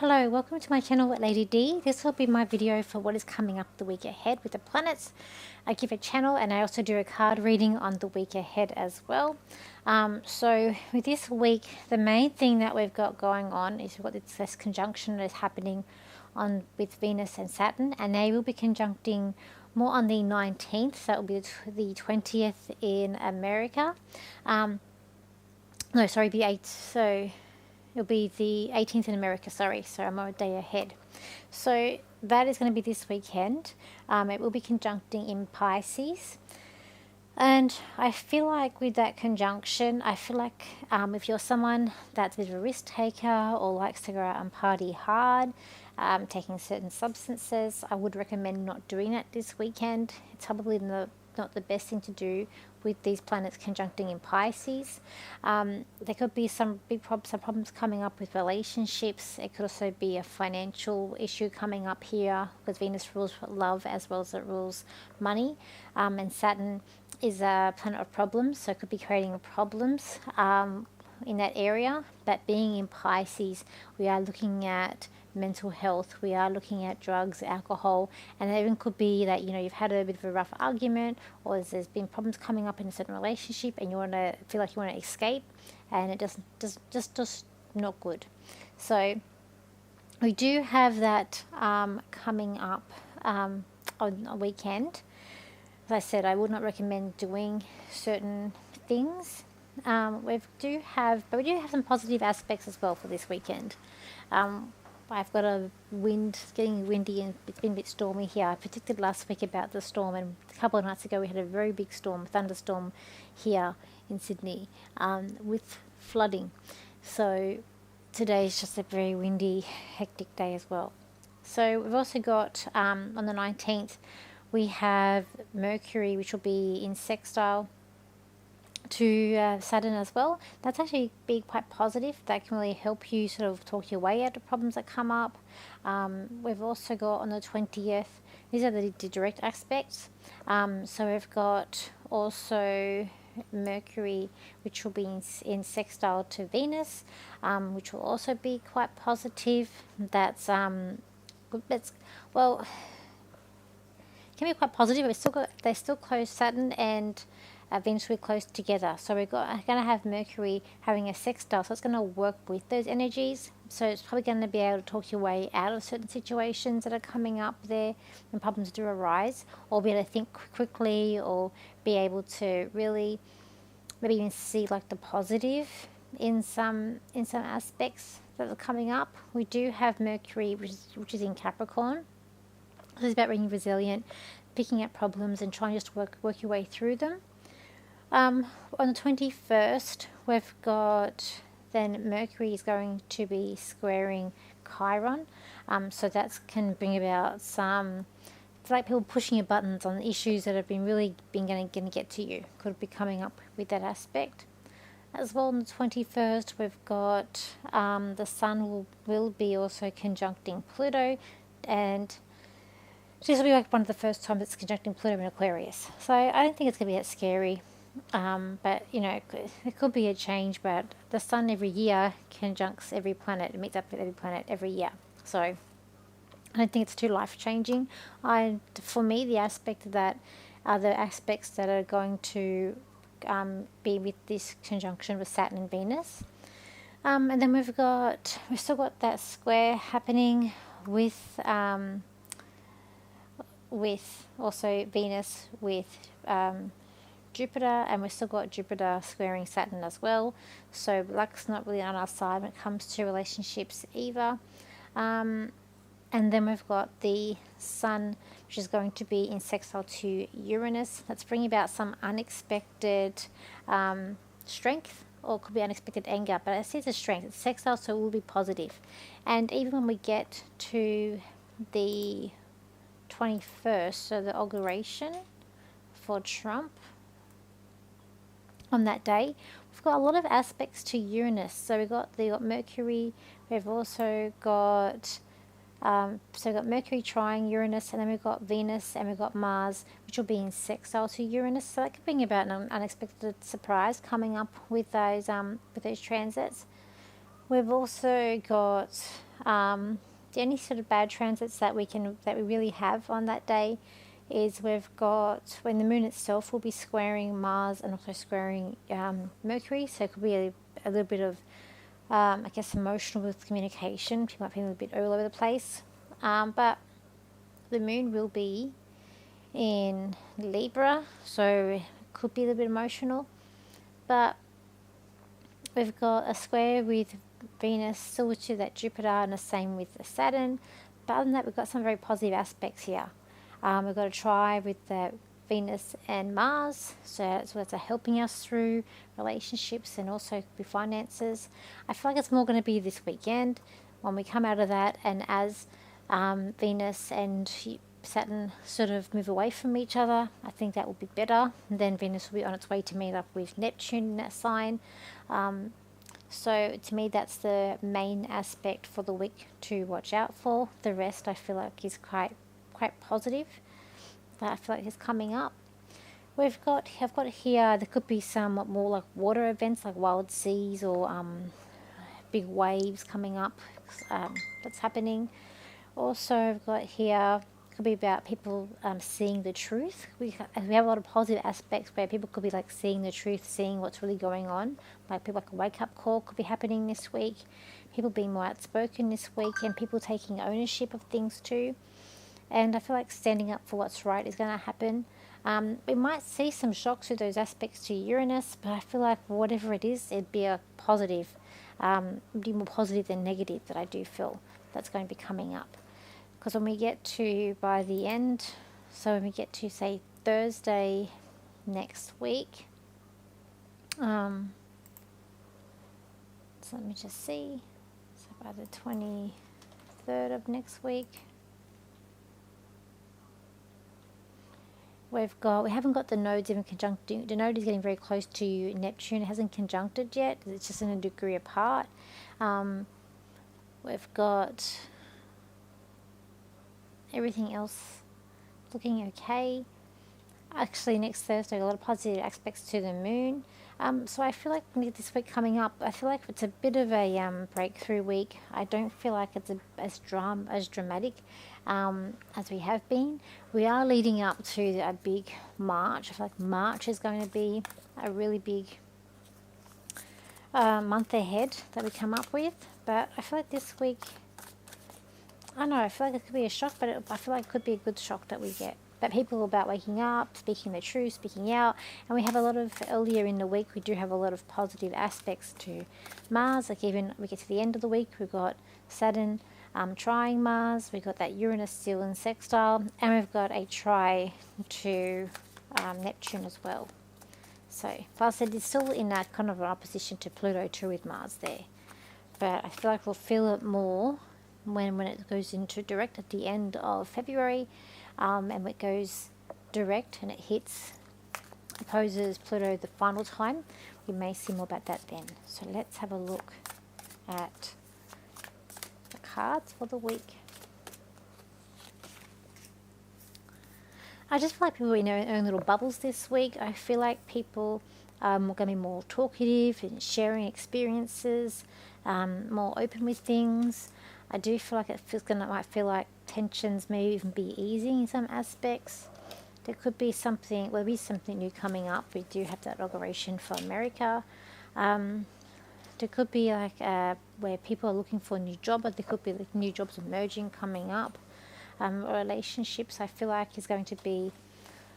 Hello, welcome to my channel Lady D. This will be my video for what is coming up the week ahead with the planets. I give a channel and I also do a card reading on the week ahead as well. So with this week, the main thing that we've got going on is we've got this conjunction that is happening with Venus and Saturn, and they will be conjuncting more on the 19th. So that will be the 20th in America. No, sorry, the 8th. So it'll be the 18th in America, sorry, so I'm a day ahead. So that is going to be this weekend. It will be conjuncting in Pisces. And I feel like with that conjunction, I feel like if you're someone that's a bit of a risk taker or likes to go out and party hard, taking certain substances, I would recommend not doing that this weekend. It's probably not the best thing to do with these planets conjuncting in Pisces. There could be some problems coming up with relationships. It could also be a financial issue coming up here because Venus rules love as well as it rules money. And Saturn is a planet of problems, so it could be creating problems in that area. But being in Pisces, we are looking at mental health, we are looking at drugs, alcohol, and it even could be that you've had a bit of a rough argument, or there's been problems coming up in a certain relationship and you want to feel like you want to escape, and it just not good. So we do have that coming up on a weekend. As I said, I would not recommend doing certain things. We do have some positive aspects as well for this weekend. I've got a wind, it's getting windy and it's been a bit stormy here. I predicted last week about the storm, and a couple of nights ago we had a very big thunderstorm here in Sydney with flooding. So today is just a very windy, hectic day as well. So we've also got on the 19th, we have Mercury, which will be in sextile to Saturn as well. That's actually be quite positive. That can really help you sort of talk your way out of problems that come up. We've also got on the 20th, these are the direct aspects. So we've got also Mercury, which will be in sextile to Venus, which will also be quite positive. That's well, can be quite positive, but they're still close. Saturn and Venus will be close together, so we're going to have Mercury having a sextile, so it's going to work with those energies. So it's probably going to be able to talk your way out of certain situations that are coming up there when problems do arise, or be able to think quickly, or be able to really maybe even see like the positive in some aspects that are coming up. We do have Mercury, which is in Capricorn. This is about being resilient, picking up problems and trying just to work your way through them. On the 21st, we've got then Mercury is going to be squaring Chiron. So that can bring about it's like people pushing your buttons on issues that have been going to get to you. Could be coming up with that aspect. As well, on the 21st, we've got the Sun will be also conjuncting Pluto, and this will be like one of the first times it's conjuncting Pluto in Aquarius. So I don't think it's going to be that scary. But it could be a change, but the Sun every year conjuncts every planet, it meets up with every planet every year, so I don't think it's too life-changing. For me, the aspect that are the aspects that are going to be with this conjunction with Saturn and Venus, and then we've still got that square happening with also Venus with Jupiter, and we've still got Jupiter squaring Saturn as well. So luck's not really on our side when it comes to relationships either. And then we've got the Sun, which is going to be in sextile to Uranus. That's bringing about some unexpected strength, or it could be unexpected anger, but I see it's a strength. It's sextile, so it will be positive. And even when we get to the 21st, so the inauguration for Trump, on that day, we've got a lot of aspects to Uranus. So we've got Mercury, we've also got Mercury trying Uranus, and then we've got Venus, and we've got Mars, which will be in sextile to Uranus. So that could bring about an unexpected surprise coming up with those transits. We've also got The only sort of bad transits that we really have on that day is we've got, when the moon itself will be squaring Mars and also squaring Mercury, so it could be a little bit of I guess emotional with communication. People might feel a bit all over the place, but the moon will be in Libra, so it could be a little bit emotional. But we've got a square with Venus, still to that Jupiter, and the same with the Saturn. But other than that, we've got some very positive aspects here. We've got a try with the Venus and Mars, so that's helping us through relationships and also with finances. I feel like it's more going to be this weekend when we come out of that, and as Venus and Saturn sort of move away from each other, I think that will be better. And then Venus will be on its way to meet up with Neptune in that sign. So to me, that's the main aspect for the week to watch out for. The rest I feel like is quite positive. That I feel like is coming up. I've got here, there could be some more like water events, like wild seas or big waves coming up. That's happening. Also, I've got here, could be about people seeing the truth. We have a lot of positive aspects where people could be like seeing the truth, seeing what's really going on. Like people, like a wake up call could be happening this week. People being more outspoken this week, and people taking ownership of things too. And I feel like standing up for what's right is going to happen. We might see some shocks with those aspects to Uranus, but I feel like whatever it is, it'd be a positive. It'd be more positive than negative, that I do feel that's going to be coming up. Because when we get to, by the end, so when we get to, say, Thursday next week, so let me just see, so by the 23rd of next week, we haven't got the nodes even conjuncting. The node is getting very close to Neptune. It hasn't conjuncted yet. It's just in a degree apart. We've got everything else looking okay. Actually, next Thursday, a lot of positive aspects to the moon. So I feel like this week coming up, I feel like it's a bit of a breakthrough week. I don't feel like it's as dramatic as we have been. We are leading up to a big March. I feel like March is going to be a really big month ahead that we come up with. But I feel like this week, I don't know, I feel like it could be a shock, but I feel like it could be a good shock that we get. That people are about waking up, speaking the truth, speaking out. And we have a lot of, earlier in the week, we do have a lot of positive aspects to Mars. Like even we get to the end of the week, we've got Saturn trying Mars. We've got that Uranus still in sextile. And we've got a try to Neptune as well. So, plus it is still in that kind of an opposition to Pluto too with Mars there. But I feel like we'll feel it more when it goes into direct at the end of February. And it goes direct and it opposes Pluto the final time. We may see more about that then. So let's have a look at the cards for the week. I just feel like people are in their own little bubbles this week. I feel like people are going to be more talkative and sharing experiences, more open with things. I do feel like might feel like tensions may even be easing in some aspects. There could be something new coming up. We do have that inauguration for America. There could be like where people are looking for a new job, but there could be like new jobs emerging coming up. Relationships, I feel like, is going to be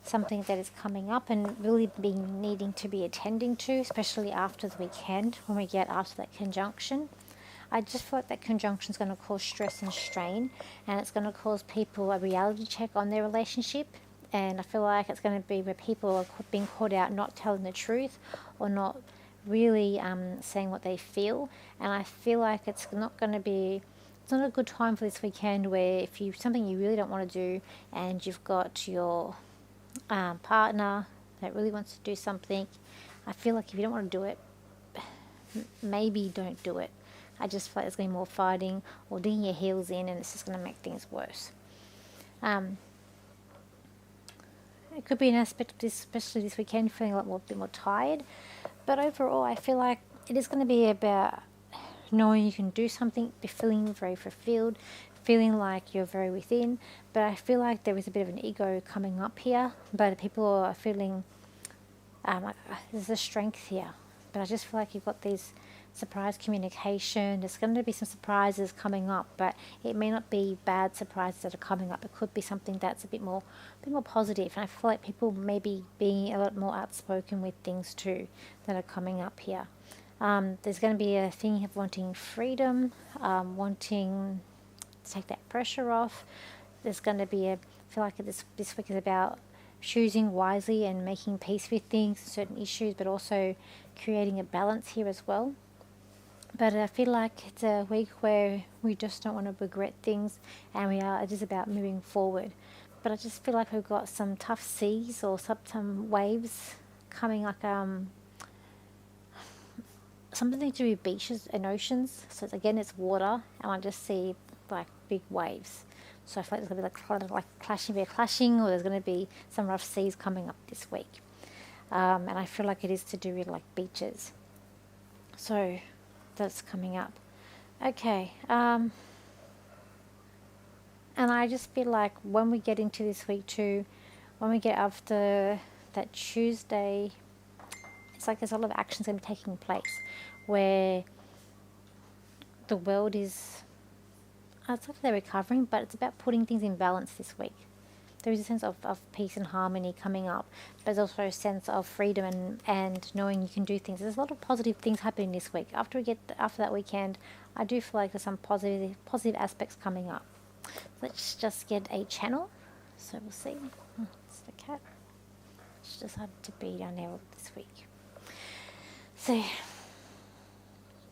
something that is coming up and really needing to be attending to, especially after the weekend when we get after that conjunction. I just feel like that conjunction is going to cause stress and strain, and it's going to cause people a reality check on their relationship. And I feel like it's going to be where people are being caught out not telling the truth or not really saying what they feel. And I feel like it's not a good time for this weekend where if something you really don't want to do and you've got your partner that really wants to do something, I feel like if you don't want to do it, maybe don't do it. I just feel like there's going to be more fighting or digging your heels in, and it's just going to make things worse. It could be an aspect of this, especially this weekend, feeling a bit more tired. But overall, I feel like it is going to be about knowing you can do something, be feeling very fulfilled, feeling like you're very within. But I feel like there is a bit of an ego coming up here, but people are feeling like there's a strength here. But I just feel like you've got these surprise communication. There's going to be some surprises coming up, but it may not be bad surprises that are coming up. It could be something that's a bit more positive. And I feel like people may be being a lot more outspoken with things too that are coming up here. There's going to be a thing of wanting freedom, wanting to take that pressure off. There's going to be I feel like this week is about choosing wisely and making peace with things, certain issues, but also creating a balance here as well. But I feel like it's a week where we just don't want to regret things, and it is about moving forward. But I just feel like we've got some tough seas or some waves coming, like something to do with beaches and oceans. So it's water, and I just see like big waves. So I feel like there's going to be like clashing, or there's going to be some rough seas coming up this week. And I feel like it is to do with like beaches. So that's coming up. Okay. And I just feel like when we get into this week too, when we get after that Tuesday, it's like there's a lot of actions going to be taking place where the world is, it's like they're recovering, but it's about putting things in balance this week. There is a sense of peace and harmony coming up, but there's also a sense of freedom and knowing you can do things. There's a lot of positive things happening this week. After that weekend, I do feel like there's some positive aspects coming up. Let's just get a channel. So we'll see. It's the cat. It's decided to be down there this week. So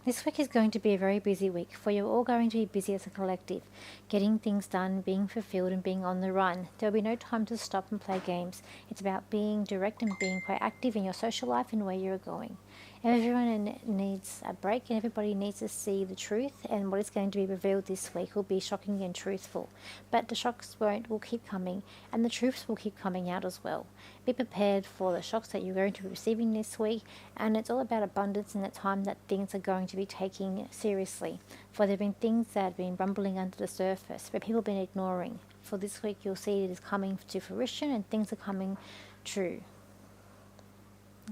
this week is going to be a very busy week, for you're all going to be busy as a collective, getting things done, being fulfilled and being on the run. There will be no time to stop and play games. It's about being direct and being quite active in your social life and where you're going. Everyone needs a break, and everybody needs to see the truth, and what is going to be revealed this week will be shocking and truthful. But the shocks will keep coming, and the truths will keep coming out as well. Be prepared for the shocks that you're going to be receiving this week, and it's all about abundance and the time that things are going to be taking seriously. For there have been things that have been rumbling under the surface, but people have been ignoring. For this week you'll see it is coming to fruition and things are coming true.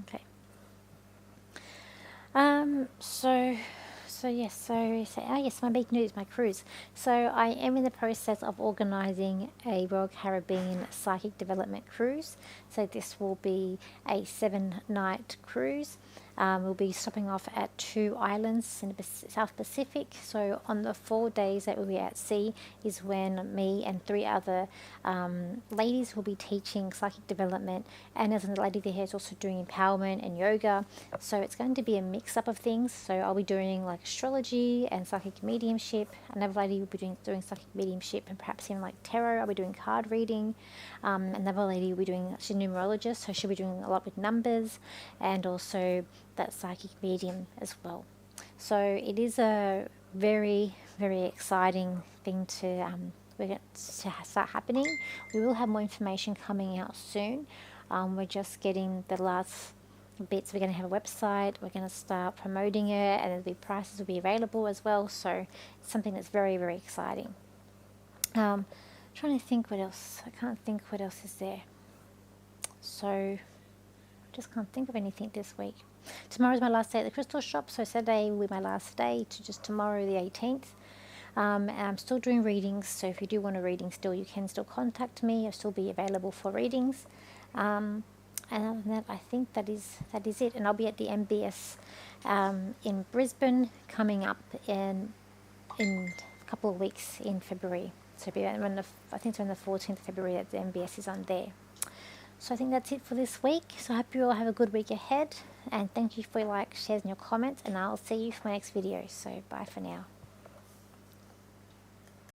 Okay. Yes, my big news, my cruise. So I am in the process of organising a Royal Caribbean Psychic Development Cruise. So this will be a 7-night cruise. We'll be stopping off at 2 islands in the South Pacific. So on the 4 days that we'll be at sea is when me and 3 other ladies will be teaching psychic development, and there's a lady there who's also doing empowerment and yoga. So it's going to be a mix-up of things. So I'll be doing like astrology and psychic mediumship. Another lady will be doing psychic mediumship and perhaps even like tarot. I'll be doing card reading. Another lady will be doing, she's a numerologist, so she'll be doing a lot with numbers, and also that psychic medium as well. So it is a very, very exciting thing to start happening. We will have more information coming out soon. We're just getting the last bits. We're going to have a website, we're going to start promoting it, and the prices will be available as well. So it's something that's very, very exciting. Trying to think what else. I can't think what else is there. So just can't think of anything this week. Tomorrow's my last day at the crystal shop, so Saturday will be my last day to just tomorrow the 18th. And I'm still doing readings, so if you do want a reading still, you can still contact me. I'll still be available for readings. And other than that, I think that is it. And I'll be at the MBS in Brisbane coming up in a couple of weeks in February. So I think it's on the 14th of February that the MBS is on there. So I think that's it for this week. So I hope you all have a good week ahead. And thank you for your likes, shares and your comments. And I'll see you for my next video. So bye for now.